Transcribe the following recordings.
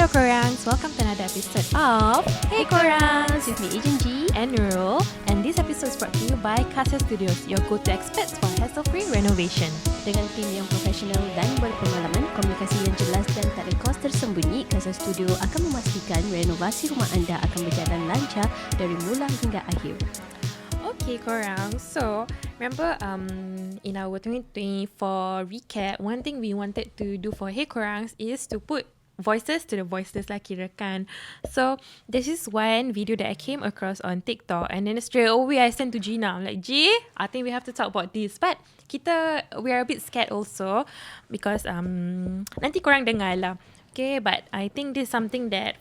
Hello Koreans, welcome to another episode of Hey Koreans with me, Agent G and Nurul. And this episode is brought to you by Casa Studios, your go-to experts for hassle-free renovation. Dengan tim yang profesional dan berpengalaman, komunikasi yang jelas dan tak ada kos tersembunyi, Casa Studio akan memastikan renovasi rumah anda akan berjalan lancar dari mula hingga akhir. Okay Koreans, so remember in our 2024 recap, one thing we wanted to do for Hey Koreans is to put voices to the voiceless lah kirakan. So there's this one video that I came across on TikTok, and then straight away I sent to Gina. I'm like, G, I think we have to talk about this. But we are a bit scared also because nanti korang dengar lah. Okay, but I think this is something that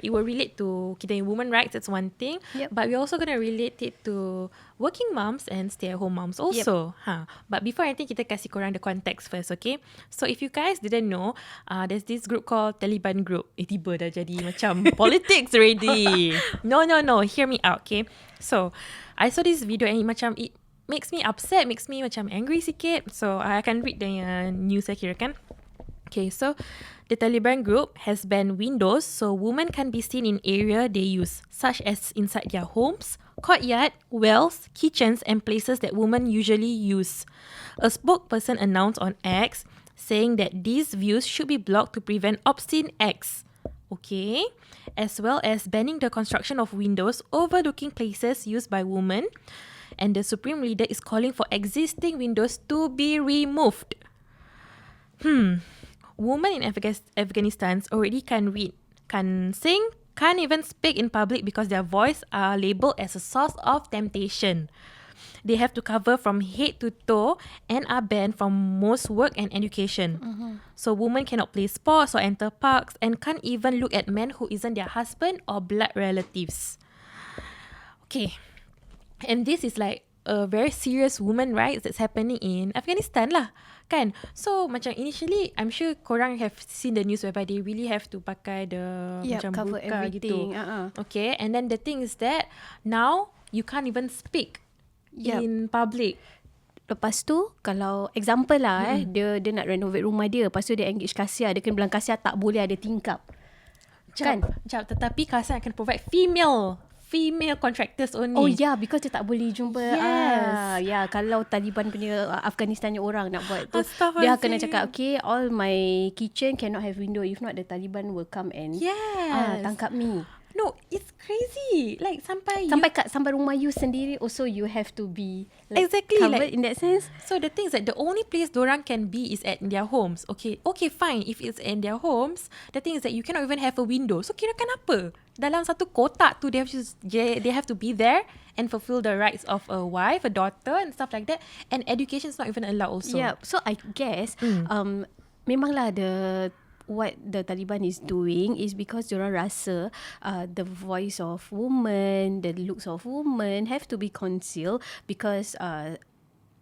it will relate to kita women rights, that's one thing. Yep. But we're also going to relate it to working moms and stay-at-home moms also. Yep. But before anything, kita kasih korang the context first, okay? So if you guys didn't know, there's this group called Taliban Group. Tiba dah jadi macam politics already. No, hear me out, okay? So, I saw this video and it makes me upset, makes me macam angry sikit. So, I akan read the news saya kirakan. Okay, so the Taliban group has banned windows so women can be seen in area they use, such as inside their homes, courtyard, wells, kitchens and places that women usually use. A spokesperson announced on X saying that these views should be blocked to prevent obscene acts. Okay, as well as banning the construction of windows overlooking places used by women. And the Supreme Leader is calling for existing windows to be removed. Women in Afghanistan already can read, can sing, can't even speak in public because their voice are labelled as a source of temptation. They have to cover from head to toe and are banned from most work and education. So women cannot play sports or enter parks and can't even look at men who isn't their husband or blood relatives. Okay, and this is like a very serious women rights that's happening in Afghanistan lah. Kan? So macam initially I'm sure korang have seen the news whereby they really have to pakai the macam cover burqa everything. gitu. Okay, and then the thing is that now you can't even speak in public. Lepas tu, kalau example lah dia nak renovate rumah dia, lepas tu dia engage kasir, dia kena bilang kasir tak boleh ada tingkap. Tetapi kasar akan provide female contractors only. Oh yeah, because dia tak boleh jumpa. Yes. Kalau Taliban punya Afghanistan punya orang nak buat tu, dia akan cakap, okay, all my kitchen cannot have window, if not the Taliban will come and tangkap me. No, it's crazy. Like sampai rumah you sendiri also you have to be like, exactly covered like, in that sense. So the thing is that the only place dorang can be is at their homes. Okay, fine. If it's in their homes, the thing is that you cannot even have a window. So kirakan apa? Dalam satu kotak tu they have to be there and fulfill the rights of a wife, a daughter and stuff like that. And education is not even allowed also. Yeah, so I guess memanglah what the Taliban is doing is because diorang rasa the voice of women, the looks of women have to be concealed because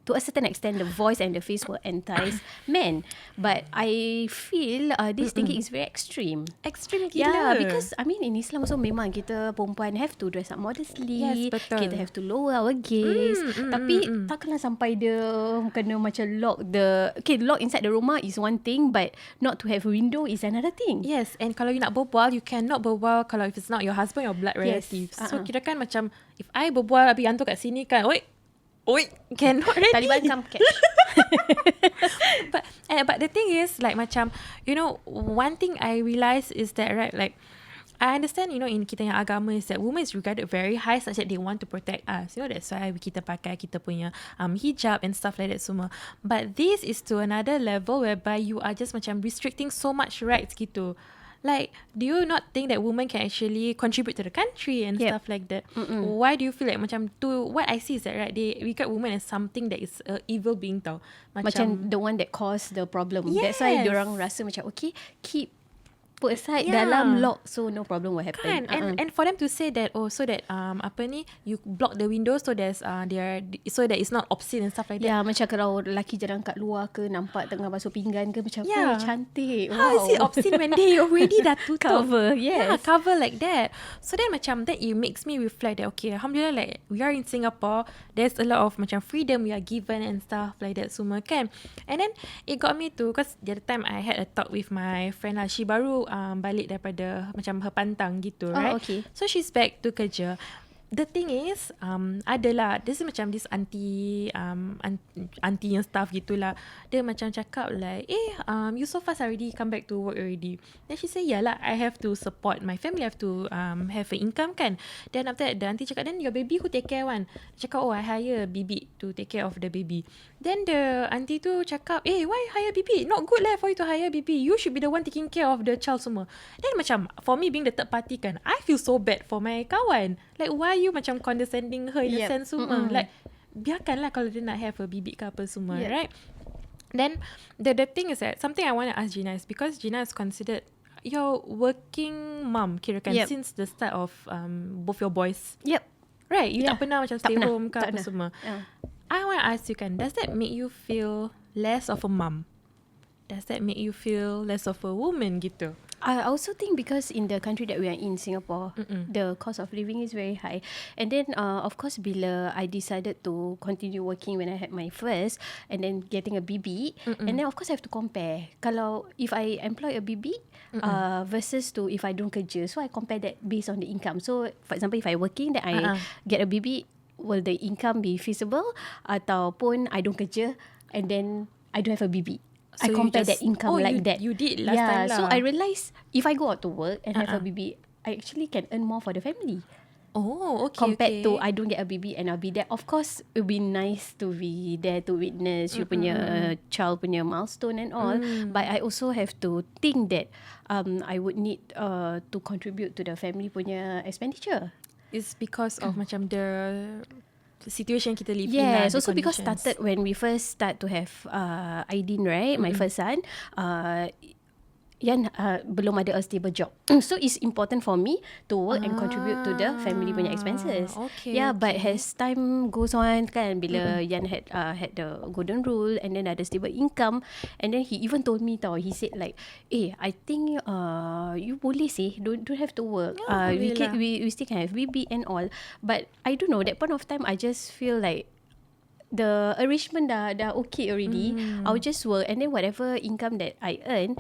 to a certain extent the voice and the face will entice men. But I feel this thinking is very extreme. Extreme gila. Yeah, because I mean in Islam also memang kita perempuan have to dress up modestly. Yes, betul. Kita have to lower our gaze. Tapi takkanlah sampai dia kena macam lock inside the rumah is one thing, but not to have a window is another thing. Yes, and kalau you nak berbual, you cannot berbual kalau if it's not your husband or blood relatives. So kirakan macam if I berbual habis hantu kat sini kan, Oi, cannot already. Taliban come catch. But the thing is like macam, you know, one thing I realise is that right, like I understand, you know, in kita yang agama is that women is regarded very high such that they want to protect us. You know, that's why kita pakai kita punya hijab and stuff like that semua. But this is to another level whereby you are just macam restricting so much rights gitu. Like, do you not think that women can actually contribute to the country and stuff like that? Why do you feel like macam what I see is that right, they regard women as something that is evil being tau. Macam the one that caused the problem. Yes. That's why diorang rasa macam okay, put aside dalam lock, so no problem will happen. And for them to say that so that you block the windows so there's so that it's not obscene and stuff like that. Yeah, macam kalau lelaki jalan kat luar ke nampak tengah basuh pinggan ke macam cantik. How is it obscene when they already dah tutup? Cover, yes. Yeah, cover like that. So then macam that it makes me reflect that okay, alhamdulillah, like we are in Singapore, there's a lot of macam freedom we are given and stuff like that semua kan. And then it got me to, because the other time I had a talk with my friend lah, she baru balik daripada macam her pantang gitu, right? okay. So she's back to kerja. The thing is, adalah, this is macam this auntie, auntie yang staff gitulah. Dia macam cakap like, you so fast already come back to work already. Then she say, yeah lah, I have to support my family, I have to have an income kan. Then after that, the auntie cakap, then your baby who take care one? Cakap, oh, I hire bibi to take care of the baby. Then the auntie tu cakap, why hire bibi? Not good lah for you to hire bibi. You should be the one taking care of the child semua. Then macam, for me being the third party kan, I feel so bad for my kawan. Like, why you macam condescending her in a sense semua. Like, biarkanlah kalau dia nak have a bibik ke apa semua, right? Then, the thing is that, something I want to ask Gina is, because Gina is considered your working mum, kirakan, since the start of both your boys. Right? You tak pernah macam stay home ke apa semua. I want to ask you kan, does that make you feel less of a mum? Does that make you feel less of a woman gitu? I also think because in the country that we are in, Singapore, the cost of living is very high. And then, of course, bila I decided to continue working when I had my first, and then getting a BB, and then of course I have to compare. Kalau if I employ a BB versus to if I don't kerja, so I compare that based on the income. So, for example, if I working, then I get a BB, will the income be feasible? Ataupun I don't kerja, and then I don't have a BB. So I compare that income like that. You did last time lah. So I realised if I go out to work and have a BB, I actually can earn more for the family. Oh, okay. Compared to I don't get a BB and I'll be there. Of course, it would be nice to be there to witness you punya child punya milestone and all. But I also have to think that I would need to contribute to the family punya expenditure. It's because of macam the situation kita live in. Yes, also because started when we first start to have Aidin, right? My first son, Yan belum ada a stable job. So it's important for me to work and contribute to the family punya expenses. Okay, But as time goes on kan, bila Yan had the golden rule and then ada stable income, and then he even told me tau, he said like, I think you boleh sih, don't have to work. We still can have BB and all. But I don't know, that point of time I just feel like the arrangement dah okay already. I'll just work and then whatever income that I earn,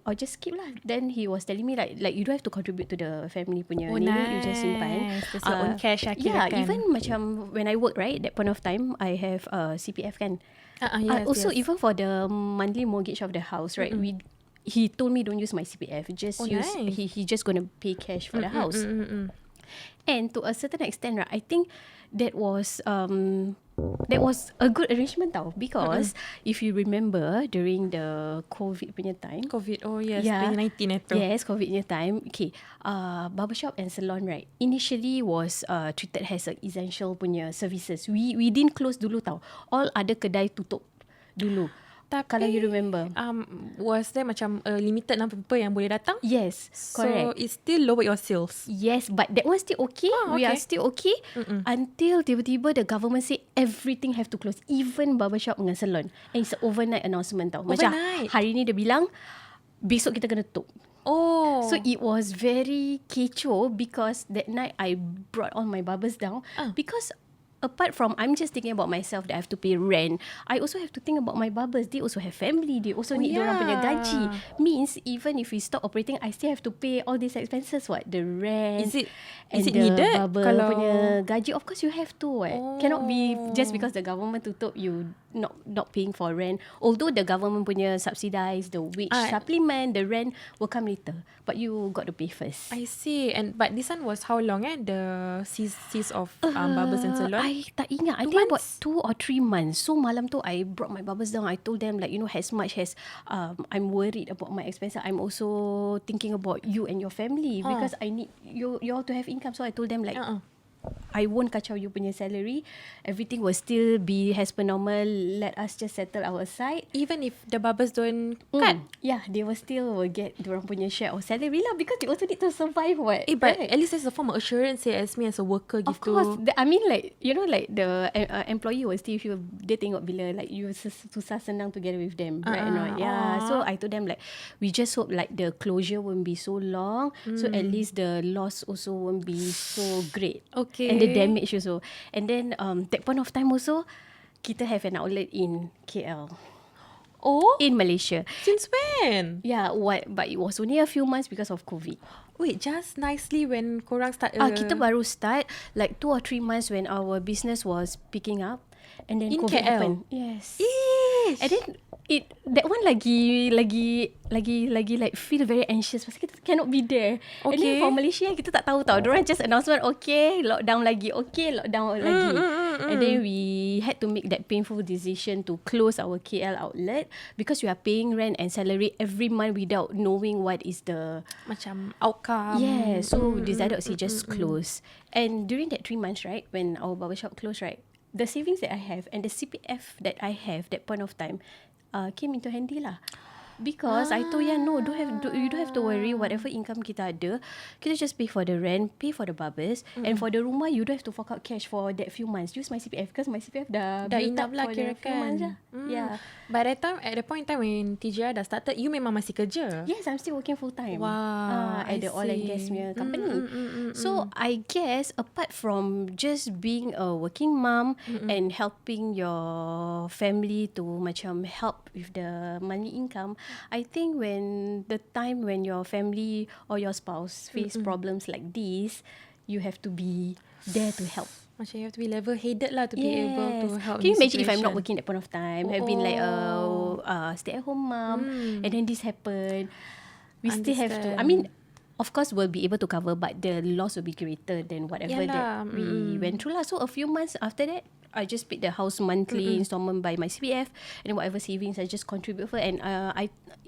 I'll just keep lah. Then he was telling me like you don't have to contribute to the family punya ni, you just simpan. That's your own cash Yeah, kan? even macam when I work, right, that point of time I have CPF kan. Also even for the monthly mortgage of the house, right, he told me don't use my CPF, just use nice. he just gonna pay cash for the house. And to a certain extent, right, I think that was a good arrangement tau, because if you remember during the COVID punya time, 2019 itu. Yes, COVID punya time. Okay, barbershop and salon, right, initially was treated as a essential punya services. We didn't close dulu tau. All other kedai tutup dulu. Tapi, kalau you remember, was there macam limited number of people yang boleh datang? Yes, correct. So it still lower your sales. Yes, but that one still okay. We are still okay until tiba-tiba the government say everything have to close, even barbershop dengan salon. And it's an overnight announcement tau. Macam hari ni dia bilang besok kita kena tutup. So it was very kecoh because that night I brought all my barbers down because apart from I'm just thinking about myself that I have to pay rent, I also have to think about my barbers. They also have family. They also need dorang punya gaji. Means even if we stop operating, I still have to pay all these expenses. What? The rent. Is it the needed? Barber Kalau punya gaji. Of course you have to. Cannot be just because the government tutup you not paying for rent. Although the government punya subsidize the wage supplement, the rent will come later. But you got to pay first. I see. But this one was how long the cease of barbers and salon? I tak ingat. I think about 2 or 3 months. So malam tu I brought my barbers down. I told them like, as much as I'm worried about my expenses, I'm also thinking about you and your family because I need you all to have income. So I told them like, I won't kacau you punya salary. Everything will still be as per normal. Let us just settle our side. Even if the barbers don't cut? Yeah, they will still get dorang punya share of salary lah because they also need to survive. But at least there's a form of assurance as me as a worker gitu. Of course. I mean like, like the employee will still feel, dia tengok bila like you susah senang together with them. Right or not? Yeah. So I told them like, we just hope like the closure won't be so long. So at least the loss also won't be so great. Okay. And the damage also. And then that point of time also, kita have an outlet in KL. Oh, in Malaysia. since when? Yeah, but it was only a few months because of COVID. Wait, just nicely when korang start Kita baru start like 2 or 3 months when our business was picking up, and then in COVID KL. happened. Yes. Ish. And then that one lagi like feel very anxious pasal kita cannot be there. And then Okay. for Malaysia kita tak tahu tau. Diorang just announcement, okay, lockdown lagi. Okay, lockdown lagi. And then we had to make that painful decision to close our KL outlet because we are paying rent and salary every month without knowing what is the Macam outcome. yeah. So we decided to just close. And during that 3 months, right, when our barbershop closed, right, the savings that I have and the CPF that I have that point of time came into handy lah. Because I told you you don't have to worry. Whatever income kita ada, kita just pay for the rent, pay for the barbers, and for the rumah you don't have to fork out cash for that few months. Use my CPF because my CPF dah built enough up lah for the few months kirakan. lah. Yeah. But at the point in time when TGI dah started, you memang masih kerja. Yes, I'm still working full time. Wow, At I the oil and gas see. punya company. So I guess apart from just being a working mom and helping your family to macam help with the money income, I think when the time when your family or your spouse face problems like this, you have to be there to help. Macam you have to be level-headed lah to be able to help. Can you in imagine if I'm not situation. working that point of time? Have been like a stay-at-home mom, and then this happened. We still have to. I mean, of course, we'll be able to cover, but the loss will be greater than whatever Yalah, that we went through lah. So a few months after that, I just paid the house monthly installment by my CPF, and whatever savings I just contribute for. And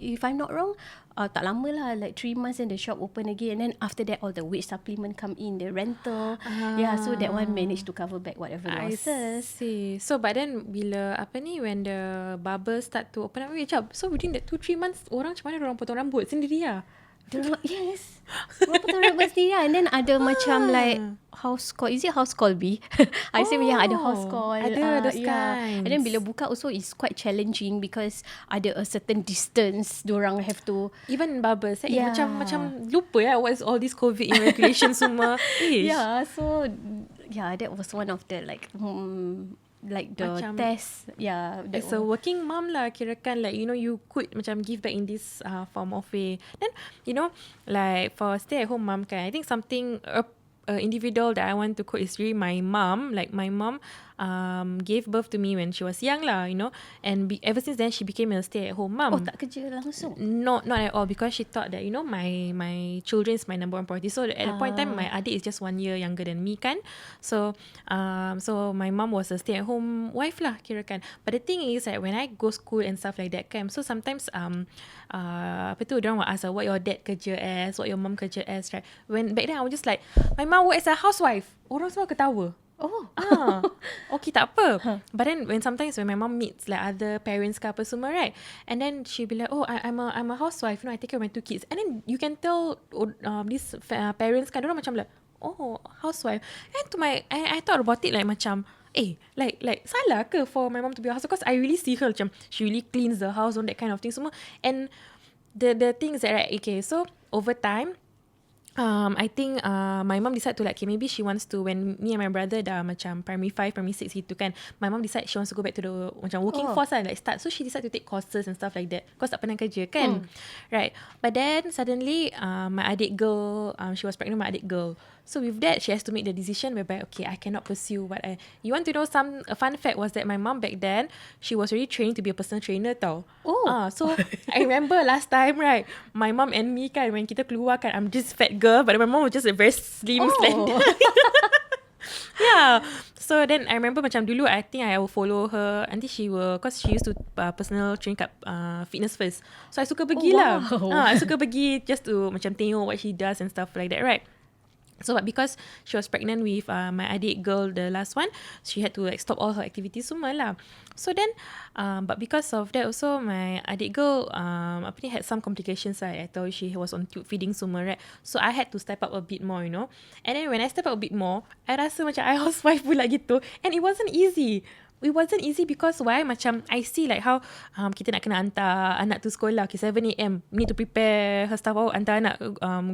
if I'm not wrong, tak lama lah, like 3 months, and the shop open again. And then after that, all the wage supplement come in, the rental. Yeah, so that one managed to cover back whatever I losses. see. So but then bila when the barber start to open up, wait, jap. So within that 2-3 months, orang macam mana orang potong rambut sendiri lah? Yes. Berapa tahun rambut sendiri lah. And then ada macam like house call. Is it house call B? I say yang ada house call. Ada those yeah. kinds. And then bila buka also is quite challenging because ada a certain distance. Diorang have to. Even barbers, Yeah. macam lupa what is all this COVID regulations semua. Ish. Yeah. So yeah, that was one of the like the Macam test. Yeah. As a working mom lah, kirakan like, you could macam give back in this form of way. Then, like for stay at home mom kan, I think something individual that I want to quote is really my mom. Like my mom gave birth to me when she was young lah, and ever since then she became a stay at home mom. Oh, tak kerja langsung? Not at all, because she thought that my children is my number one priority. So at the point in time, my adik is just 1 year younger than me kan. So my mom was a stay at home wife lah kirakan. But the thing is that when I go school and stuff like that kan, so sometimes orang will ask what your dad kerja as, what your mom kerja as, right? When back then I was just like, my mom works as a housewife. Orang semua ketawa. Oh. Okay, tak apa. But then sometimes when my mom meets like other parents ke apa semua, right? And then she'll be like, oh, I'm a housewife. I take care of my 2 kids. And then you can tell these parents kan, orang macam like, oh, housewife. And I thought about it like macam, like salah ke for my mom to be a housewife? Because I really see her macam, she really cleans the house on that kind of thing semua. And the thing is that, right, okay, so over time, I think my mom decided to like, okay, maybe she wants to, when me and my brother dah macam primary 5, primary 6 gitu kan, my mom decided she wants to go back to the macam working force lah, like start. So she decided to take courses and stuff like that, because tak pernah kerja kan. Right. But then suddenly my adik girl, she was pregnant with my adik girl. So with that, she has to make the decision whereby, okay, I cannot pursue what you want to know a fun fact was that my mom back then, she was already training to be a personal trainer tau. So I remember last time, right, my mom and me kan, when kita keluar kan, I'm just fat girl, but my mom was just a very slim, slender. Yeah. So then I remember macam dulu, I think I will follow her. Nanti she will, because she used to personal train kat Fitness First. So I suka pergi lah. I suka pergi just to macam tengok what she does and stuff like that, right? So but because she was pregnant with my adik girl, the last one, she had to like stop all her activities semua lah. So then but because of that also, my adik girl had some complications lah. I told she was on tube feeding semua, right? So I had to step up a bit more, And then when I step up a bit more, I rasa macam I housewife pula gitu. And it wasn't easy. it wasn't easy because why? Macam I see like how kita nak kena hantar anak tu sekolah. Okay, 7 a.m. Need to prepare her stuff out, hantar anak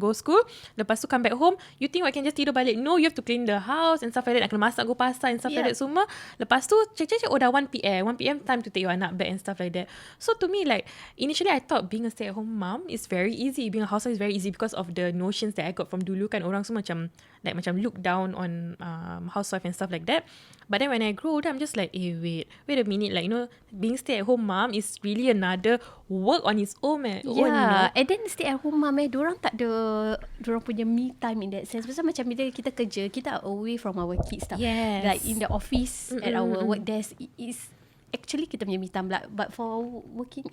go school. Lepas tu come back home. You think I can just tidur balik? No, you have to clean the house and stuff like that. Nak kena masak, go pasar and stuff like that semua. Lepas tu check, dah 1 p.m. 1 p.m. time to take your anak back and stuff like that. So to me, like initially I thought being a stay-at-home mom is very easy. Being a housewife is very easy because of the notions that I got from dulu kan. Orang semua macam look down on housewife and stuff like that. But then when I grow older, I'm just like, wait a minute. Like, being stay-at-home mom is really another work on its own, Yeah, and then stay-at-home mom, diorang tak ada diorang punya me time in that sense. Pasal macam bila kita kerja, kita are away from our kids stuff. Yes. Like in the office, at our work desk, is actually kita punya me time lah. But for working,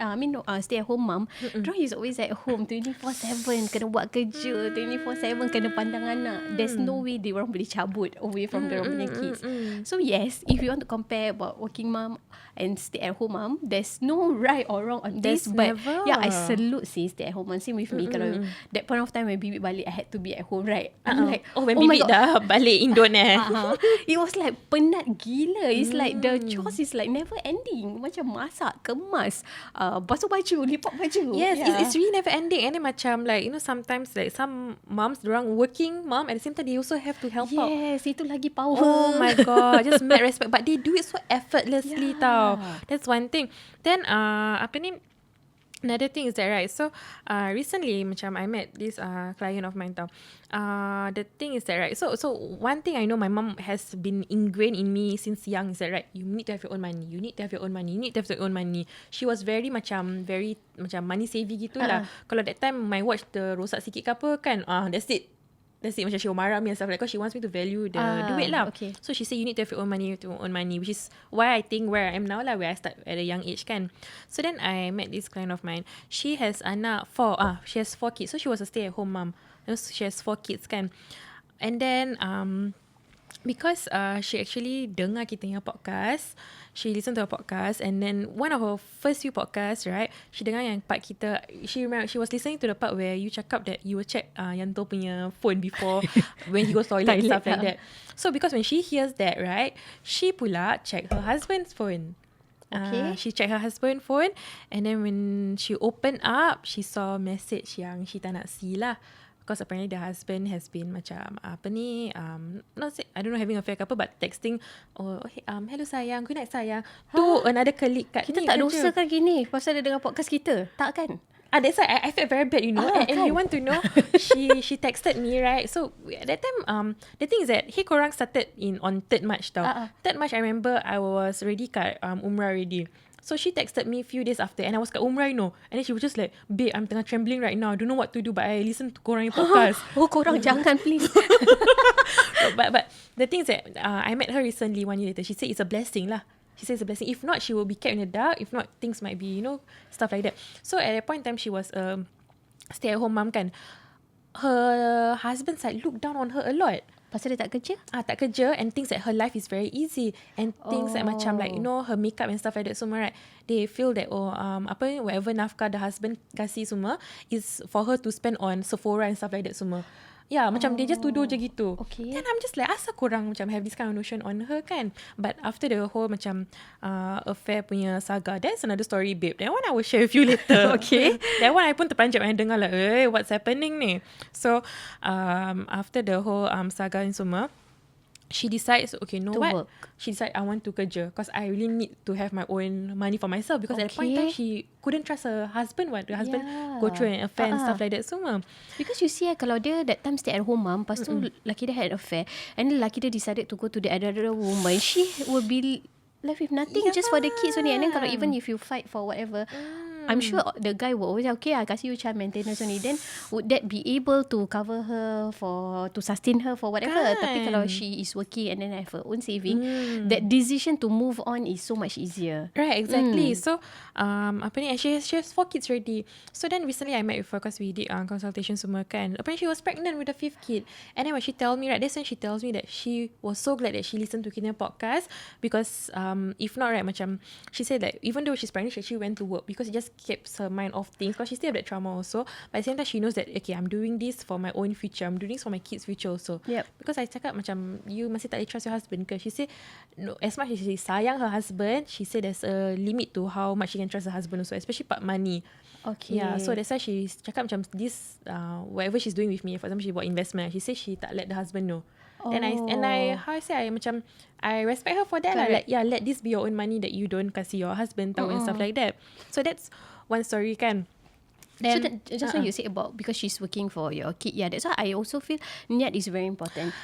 stay-at-home mom, diorang is always at home 24/7, kena buat kerja 24/7, kena pandang anak. There's no way diorang boleh cabut away from diorang punya kids. So yes, if you want to compare about working mom and stay-at-home mom, there's no right or wrong on this. But never. yeah, I salute stay-at-home mom. Same with me. Kalau that point of time when Bibik balik, I had to be at home, right? I'm like, when Bibik dah balik Indon it was like penat gila. It's like the chores is like never ending. Macam masak, kemas, basuh baju, lipat baju. Yes, it's really never ending. And then macam like, sometimes like some moms, dorang working mom, at the same time they also have to help out. Yes, itu lagi power. Oh my god, just mad respect. But they do it so effortlessly tau. That's one thing. Then another thing is that, right, so recently macam I met this client of mine tau. The thing is that, right, so one thing I know my mom has been ingrained in me since young is that, right, you need to have your own money. You need to have your own money. You need to have your own money. She was very macam money savvy gitulah. Kalau that time my watch rosak sikit ke apa kan, that's it. Macam she will marah me and stuff like that because she wants me to value the duit lah. Okay. So she said you need to have your own money, which is why I think where I am now lah, where I start at a young age kan. So then I met this client of mine. She has she has 4 kids. So she was a stay-at-home mom. She has 4 kids kan. And then because she actually dengar kita punya podcast, she listened to our podcast, and then one of her first few podcasts, right, she dengar yang part kita, she was listening to the part where you cakap that you will check Yanto punya phone before when he goes toilet and stuff like that. So because when she hears that, right, she pula check her husband's phone. Okay. She checked her husband's phone, and then when she opened up, she saw message yang she tak nak see lah. Because apparently the husband has been macam not say, I don't know, having affair ke apa, but texting, hello sayang, good night sayang, to another colleague kat Kita ni tak kerja. dosa kan gini pasal dia dengar podcast kita. Tak kan? That's why I felt very bad, and you want to know, she texted me, right? So at that time, the thing is that korang started on 3rd March tau. 3rd March I remember I was already kat Umrah already. So she texted me a few days after, and I was kat Umrah, and then she was just like, babe, I'm tengah trembling right now, I don't know what to do, but I listen to korang podcast. Korang jangan please. But the thing is that I met her recently 1 year later. She said it's a blessing lah. She says it's a blessing. If not, she will be kept in the dark. If not, things might be, stuff like that. So at that point in time, she was a stay-at-home mom kan. Her husband side looked down on her a lot. Pasal dia tak kerja? Tak kerja, and thinks that her life is very easy, and things that macam like her makeup and stuff like that semua, right, they feel that whatever nafkah the husband kasih semua is for her to spend on Sephora and stuff like that semua. Yeah, macam they just tuduh je gitu. Okay. Then I'm just like, asal korang macam have this kind of notion on her kan. But after the whole macam affair punya saga, that's another story, babe. That one I will share with you later. Okay. That one I pun terperanjat when I dengar like, what's happening ni. So after the whole saga ni semua, she decides, okay, know what? Work. She decided, I want to kerja because I really need to have my own money for myself, because at the point in time she couldn't trust her husband. The husband go through an affair and stuff like that semua. Because you see, kalau dia that time stay at home mom, lepas tu laki dia had an affair, and then laki dia decided to go to the other woman, she will be left with nothing, just for the kids only. And then kalau even if you fight for whatever, I'm sure the guy will always, okay, I kasih you child maintenance only. Then would that be able to cover her to sustain her for whatever? Tapi kalau she is working and then have her own saving, that decision to move on is so much easier. Right, exactly. So she has 4 kids already. So then recently I met with her because we did consultation semua kan. Apparently she was pregnant with the 5th kid. And then when she tell me, right, that's when she tells me that she was so glad that she listened to kita podcast, because if not, right, macam she said that even though she's pregnant, she actually went to work because it just keeps her mind off things because she still have that trauma also. But at the same time she knows that okay, I'm doing this for my own future, I'm doing this for my kids' future also. Because I cakap macam you masih tak boleh trust your husband ke? She say no, as much as she sayang her husband, she said there's a limit to how much she can trust her husband also, especially part money. Okay. Yeah, so that's why she cakap macam this whatever she's doing with me, for example she buat investment, she say she tak let the husband know. And I how I say, I respect her for that lah. Like let this be your own money that you don't kasi your husband tahu and stuff like that. So that's one story kan. Then, so just what you said about because she's working for your kid, that's why I also feel niat is very important.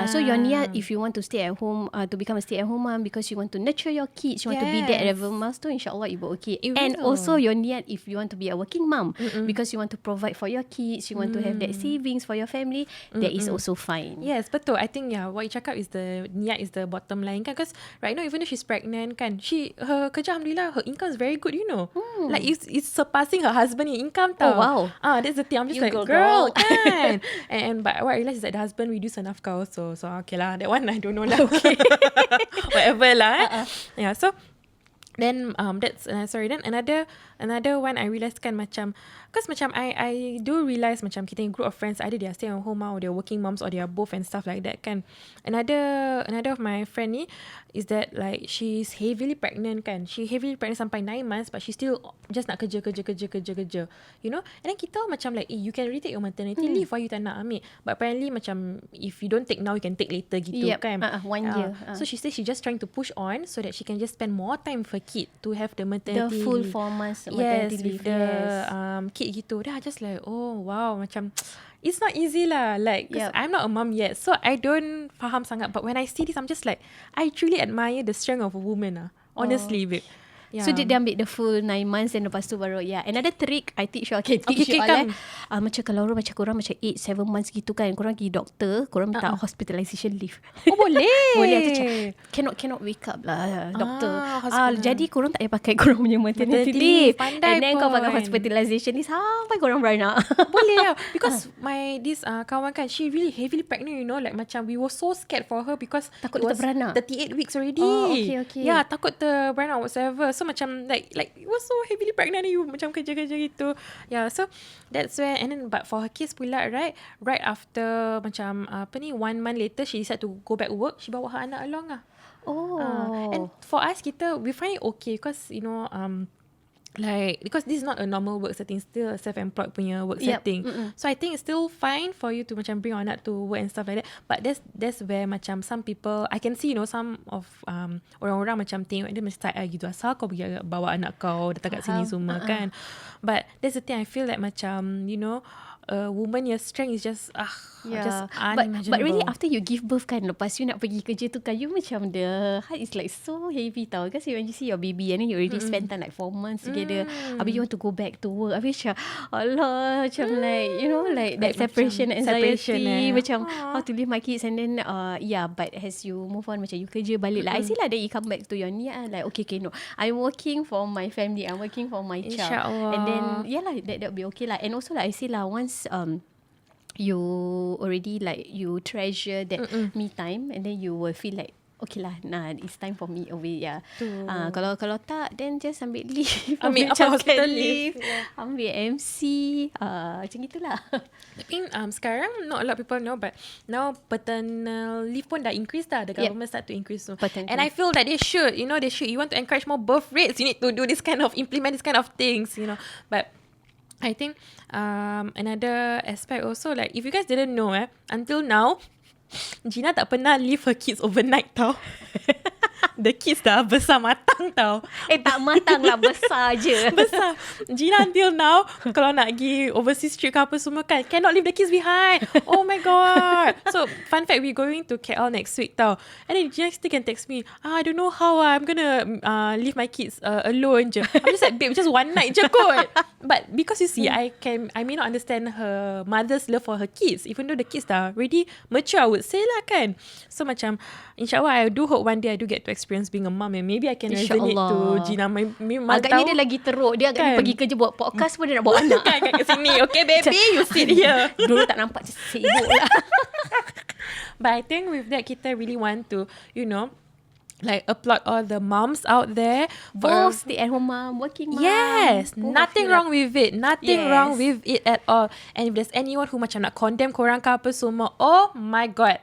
So your niat, if you want to stay at home, to become a stay-at-home mom because you want to nurture your kids, you want to be there at every milestone, inshallah it will okay. And also your niat if you want to be a working mom because you want to provide for your kids, you want to have that savings for your family, that is also fine. Yes, betul. I think what you cakap is the niat is the bottom line kan. Because right now even though she's pregnant kan, her kerja alhamdulillah her income is very good, you know. Like it's surpassing her husband in income tau. Oh wow. That's the thing. I'm just You like girl. kan. and but what I realised is that the husband reduce her nafkah also. So okay lah, that one I don't know lah. Okay. Whatever lah. Yeah, so then that's sorry, then another one I realised kan macam, because macam I do realise macam kita group of friends, either they are staying at home or they are working moms or they are both and stuff like that kan. Another of my friend ni is that like she's heavily pregnant kan. She heavily pregnant sampai 9 months but she still just nak kerja, you know. And then kita macam like you can retake your maternity leave, why you tak nak ambil. But apparently macam if you don't take now you can take later gitu kan. 1 year. So she says she just trying to push on so that she can just spend more time with her kid to have the maternity The full leave. 4 months maternity leave. With the kid gitu. Then I just like, oh wow, macam it's not easy lah. Like, cause I'm not a mom yet, so I don't faham sangat. But when I see this, I'm just like, I truly admire the strength of a woman lah. Honestly, babe. Yeah. So dia ambil the full 9 months and lepas tu baru another trick I teach you, okay, macam kalau orang macam korang macam 8-7 months gitu kan, korang pergi doktor, korang minta hospitalization leave. Oh boleh. Boleh. Macam cannot wake up lah doktor. Jadi korang tak payah pakai korang punya maternity leave. Pandai and then kau pakai hospitalization ni sampai korang beranak. Boleh lah. Because this kawan kan, she really heavily pregnant, you know. Like macam we were so scared for her because takut it was beranak. 38 weeks already. Oh, okay. Yeah, takut beranak whatsoever. So macam like it was so heavily pregnant, you macam kerja gitu. Yeah, so that's where, and then but for her case pula right after macam 1 month later she decided to go back work. She bawa her anak along lah. And for us we find it okay because you know like because this is not a normal work setting, still a self-employed punya work setting. So I think it's still fine for you to macam bring your anak to work and stuff like that. But that's where macam some people, I can see, you know, some of orang-orang macam tengok dia mesti tak gitu, asal kau pergi bawa anak kau datang kat sini semua kan. But that's the thing, I feel like macam, you know, a woman, your strength is just just unimaginable. But really after you give birth kan, lepas you nak pergi kerja tu kan, you macam the heart is like so heavy tau. Because when you see your baby and then you already spend time like 4 months together, habis you want to go back to work, habis macam Allah, macam like, you know, like that separation anxiety, macam how to leave my kids. And then but as you move on, macam you kerja balik lah, I see lah that you come back to your niat like okay no, I'm working for my family, I'm working for my child. InsyaAllah. And then that'll be okay lah. And also like I see lah, once you already like you treasure that me time, and then you will feel like okay lah, it's time for me away. Kalau tak, then just ambil leave, ambil hospital leave, ambil MC, macam gitulah. Tapi sekarang not a lot of people know, but now paternal leave pun dah increase dah. The government start to increase so. And I feel that they should. You want to encourage more birth rates, you need to do implement this kind of things, you know. But I think another aspect also, like if you guys didn't know until now, Gina tak pernah leave her kids overnight tau. The kids dah besar matang tau. Tak matang lah, besar je. Besar. Gina until now, kalau nak pergi overseas trip ke apa semua kan, cannot leave the kids behind. Oh my god. So fun fact, we're going to KL next week tau. And then Gina still can text me, I don't know how I'm gonna leave my kids alone je. I'm just like, babe, just one night je kot. But because you see, I may not understand her mother's love for her kids, even though the kids dah already mature, I would say lah kan. So macam InsyaAllah, I do hope one day I do get to experience being a mum, and maybe I can resonate to Gina. Agaknya dia lagi teruk. Dia agaknya pergi kerja buat podcast pun dia nak bawa anak. Kan kat sini. Okay baby, you sit here. Dulu tak nampak sibuk lah. But I think with that, kita really want to, you know, like applaud all the moms out there. Both stay-at-home mom, working mom. Yes, both nothing feel wrong with it. Nothing wrong with it at all. And if there's anyone who macam nak condemn korang ke apa semua, oh my god.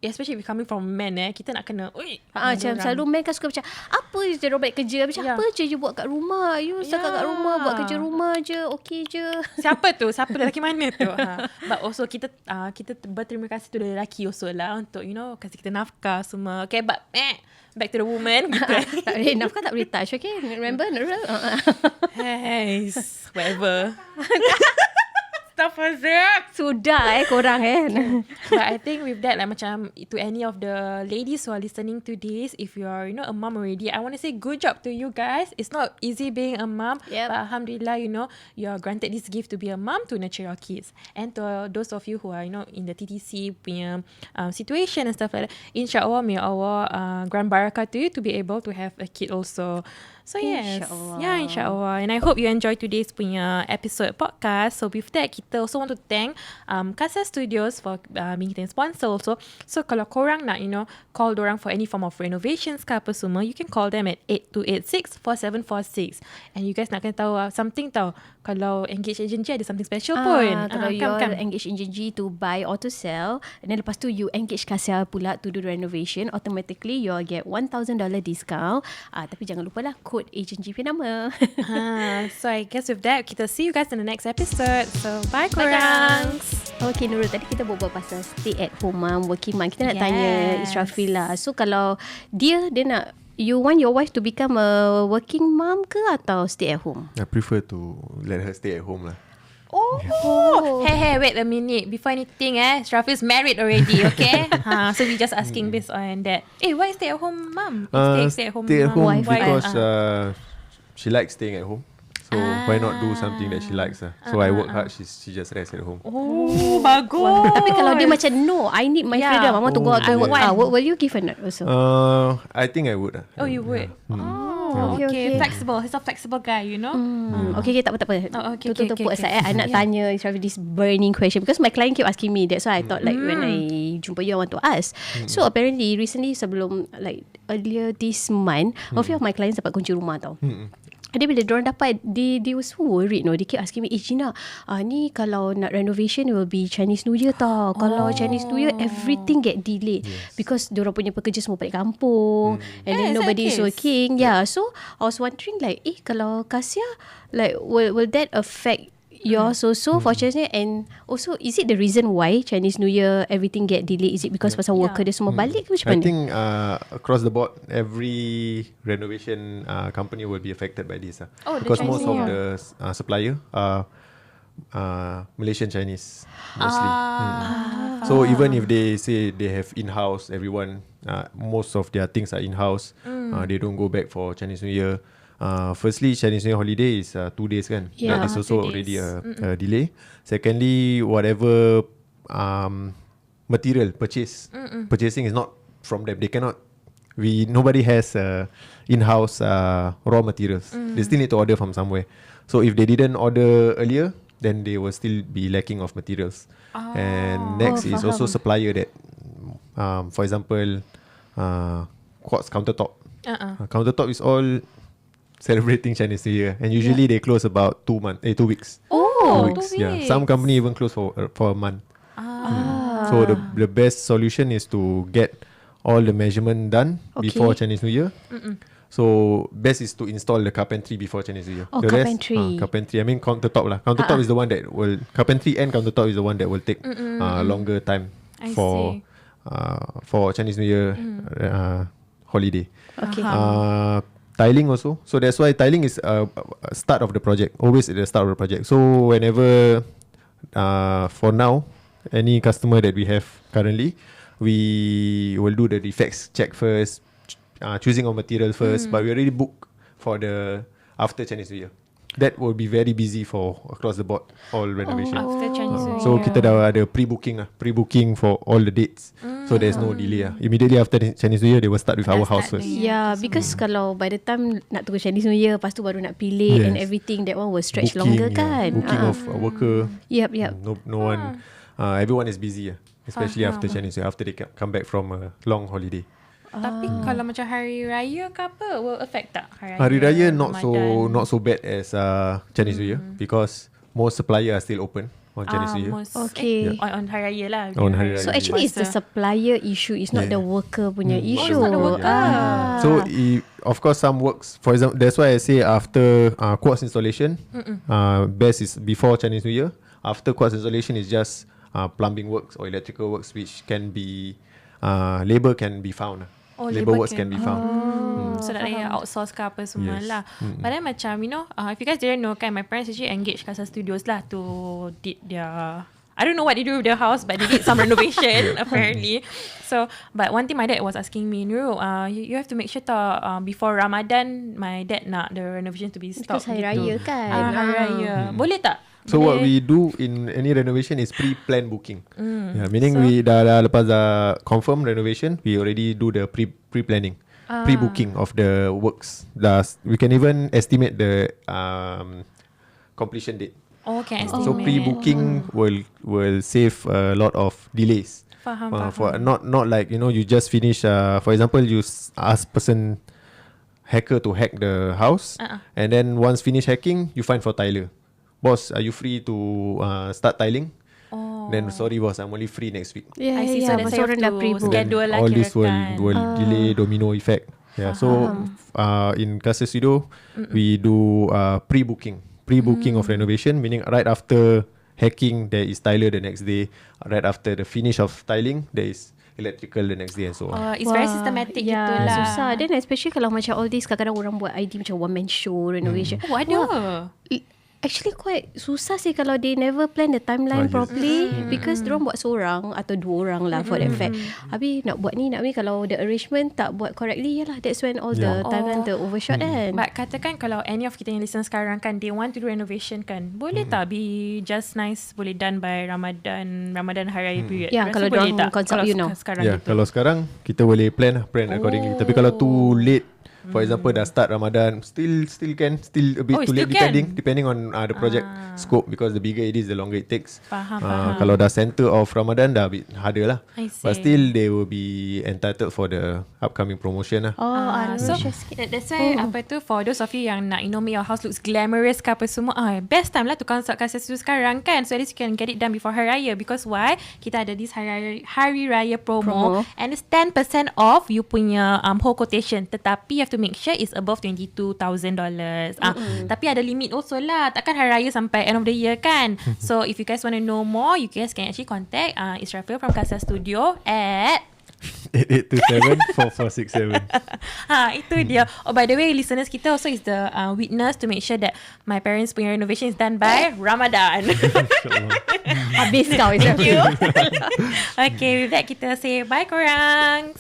Especially if coming from men, kita nak kena, macam selalu men kan suka macam, apa je dia balik kerja, macam apa je you buat kat rumah, you setakat kat rumah buat kerja rumah je, okay je. Siapa lelaki mana tu? But also kita berterima kasih tu lelaki also lah untuk kasih kita nafkah semua. Okay, but back to the woman gitu. Tak boleh, nafkah tak boleh touch, okay? Remember? Hey, whatever. Stop Sudah korang But I think with that, like macam to any of the ladies who are listening to this, if you are a mom already, I want to say good job to you guys. It's not easy being a mom, but alhamdulillah, you are granted this gift to be a mom to nurture your kids. And to those of you who are in the TTC punya situation and stuff like that, insyaAllah may Allah grant barakah to you to be able to have a kid also. So yes, insyaAllah. And I hope you enjoyed today's punya episode podcast. So with that, kita also want to thank Casa Studios for being kita sponsor also. So kalau korang nak call dorang for any form of renovations ke apa semua, you can call them at 8286-4746. And you guys nak kena tahu something tau, kalau engage agency ada something special pun. Kalau you engage agency to buy or to sell, and then lepas tu you engage Casa pula to do the renovation, automatically you'll get $1,000 discount. Tapi jangan lupa lah code agency punya nama. So I guess with that, kita see you guys in the next episode. So bye korang. Okay Nurul, tadi kita buat pasal stay at home mom, working mom. Kita nak tanya Israfil lah. So kalau dia nak, you want your wife to become a working mom ke atau stay at home? I prefer to let her stay at home lah. Hey, wait a minute. Before anything, Strafil's married already, okay? So we just asking based on that. Why stay at home mom? Stay at home because she likes staying at home. So why not do something that she likes? So I work hard, she just rests at home. Oh, bagus. Tapi kalau dia macam no, I need my freedom, I want to go out to work. Will you give her that also? I think I would. Oh, you would? Okay. Flexible. He's a flexible guy, Okay, tak apa. To put aside. I nak tanya Israfil this burning question because my client keep asking me. That's why I thought like when I jumpa you, I want to ask. So apparently recently sebelum like earlier this month, a few of my clients dapat kunci rumah tau. Dia bila diorang dapat, they were so worried. They keep asking me, Gina, ni kalau nak renovation, it will be Chinese New Year tau. Kalau Chinese New Year, everything get delayed. Because diorang punya pekerja semua balik kampung. And then nobody is working. So I was wondering like, kalau Kasia, like will that affect yours also for Chinese New Year? And also, is it the reason why Chinese New Year everything get delayed? Is it because pasal worker dia semua balik ke macam mana? I think across the board, every renovation company will be affected by this. Because most of the supplier are Malaysian Chinese mostly. So even if they say they have in-house, everyone, most of their things are in-house. They don't go back for Chinese New Year. Firstly, Chinese New Year holiday is 2 days kan. That is also already a delay. Secondly, whatever material purchasing is not from them. They cannot. Nobody has in-house raw materials. They still need to order from somewhere. So if they didn't order earlier, then they will still be lacking of materials. And next is also supplier that, for example, quartz countertop. Countertop is all celebrating Chinese New Year, and usually they close about 2 weeks. 2 weeks. Yeah, some company even close for a month. So the best solution is to get all the measurement done before Chinese New Year. So best is to install the carpentry before Chinese New Year. The carpentry. Rest, carpentry. I mean countertop lah. Countertop is the one that will, carpentry and countertop is the one that will take longer time for Chinese New Year holiday. Okay. Tiling also. So that's why tiling is start of the project. Always at the start of the project. So whenever, for now, any customer that we have currently, we will do the defects check first, choosing of material first. But we already book for the after Chinese New Year. That will be very busy for across the board, all renovation. After Chinese New Year. So kita dah ada pre-booking for all the dates. So there's no delay. Immediately after the Chinese New Year, they will start with our house first. Yeah, because kalau by the time nak tunggu Chinese New Year, lepas tu baru nak pilih and everything, that one will stretch longer kan. Booking of a worker. Yep. No one. Everyone is busy, especially after Chinese New Year, after they come back from a long holiday. Tapi kalau macam hari raya ke apa, will affect tak? Hari Raya Ramadan? not so bad as Chinese New Year because most supplier are still open on Chinese New Year. Okay. On Hari Raya lah. On Hari Raya. So actually it's the supplier issue, it's not the worker punya issue. it's not the worker. So of course some works, for example, that's why I say after quartz installation, best is before Chinese New Year. After quartz installation is just plumbing works or electrical works, which can be labor can be found. Labor works can be found. So that they outsource ke apa semua lah. But then macam if you guys didn't know kan, my parents actually engaged Casa Studios lah to did their, I don't know what they do with their house, but they did some renovation apparently. So, but one thing my dad was asking me, Nurul, you have to make sure before Ramadan, my dad nak the renovation to be stopped. Because Hari Raya kan. Hari Raya. Boleh tak? So what we do in any renovation is pre-plan booking. Meaning we dah lepas dah confirm renovation, we already do the pre-planning, pre-booking of the works. We can even estimate the completion date. Okay, So pre-booking will save a lot of delays. Faham. For not like you just finish. For example, you ask hacker to hack the house, and then once finish hacking, you find for tiler. Boss, are you free to start tiling? Then sorry boss, I'm only free next week. I see. So that's orang dah pre-book. Schedule lah all this kirakan. will delay domino effect. Yeah. So in Casa Studio, we do pre-booking of renovation, meaning right after hacking there is tiler the next day. Right after the finish of tiling there is electrical the next day and so on. It's very systematic gitu lah. Susah. Then especially kalau macam all this, kadang-kadang orang buat ID macam one man show renovation. Ada. Actually quite susah sih kalau they never plan the timeline properly, because diorang buat seorang atau dua orang lah for that fact. Habis nak buat ni kalau the arrangement tak buat correctly, yalah, that's when all the timeline overshot kan. But katakan kalau any of kita yang listen sekarang kan, they want to do renovation kan, boleh tak be just nice, boleh done by Ramadan Hari Raya period? Ya, kalau boleh diorang tak? consult Kalau sekarang gitu. Kalau sekarang kita boleh plan accordingly. Tapi kalau too late, for example dah start Ramadan, still a bit too late, depending on the project scope, because the bigger it is, the longer it takes. Faham. Kalau dah center of Ramadan dah a bit harder lah. I see. But still they will be entitled for the upcoming promotion lah. So that's why for those of you yang nak make your house looks glamorous ke apa semua, best time lah to consult Casa Studio sekarang kan, so at least you can get it done before Hari Raya. Because why? Kita ada this Hari Raya promo and it's 10% off you punya whole quotation, tetapi you have to make sure it's above $22,000. Tapi ada limit also lah, takkan Hari Raya sampai end of the year kan. So if you guys want to know more, you guys can actually contact Israfil from Casa Studio at 8827-4467. Itu dia. By the way, listeners kita also is the witness to make sure that my parents punya renovation is done by Ramadan. Habis kau Thank you. Okay, with that kita say bye korang.